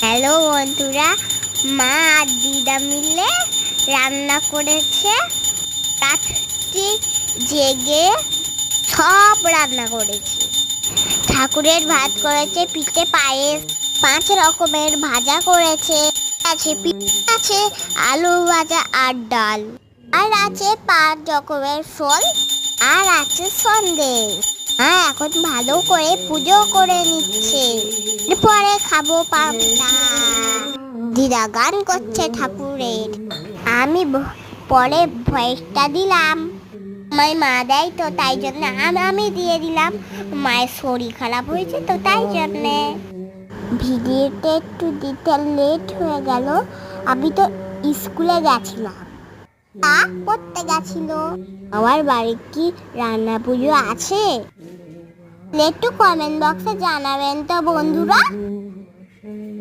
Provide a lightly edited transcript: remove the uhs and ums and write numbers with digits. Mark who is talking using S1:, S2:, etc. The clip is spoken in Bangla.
S1: হ্যালো বন্ধুরা, মা আর দিদা মিলে রান্না করেছে। রাত্রি জেগে সব রান্না করেছি। ঠাকুরের ভাত করেছে, পিঠে পায়েস, 5 রকমের ভাজা করেছে, আছে পিঠে, আছে আলু ভাজা আর ডাল, আর আছে 5 রকমের ফল, আর আছে সন্দেশ। এখন ভালো করে পুজো করে নিচ্ছে, পরে খাবো পান্তা। দিদা গান করছে ঠাকুরের, আমি পরে ভয়েসটা দিলাম। আমার মা দেয় তো, তাই জন্য আমি দিয়ে দিলাম। মায়ের শরীর খারাপ হয়েছে তো, তাই জন্যে ভিডিওটা একটু দিতে লেট হয়ে গেল। আমি তো স্কুলে গেছিলাম, করতে গেছিল। আমার বাড়ি কি রান্না পুজো আছে? একটু কমেন্ট বক্সে জানাবেন তো বন্ধুরা।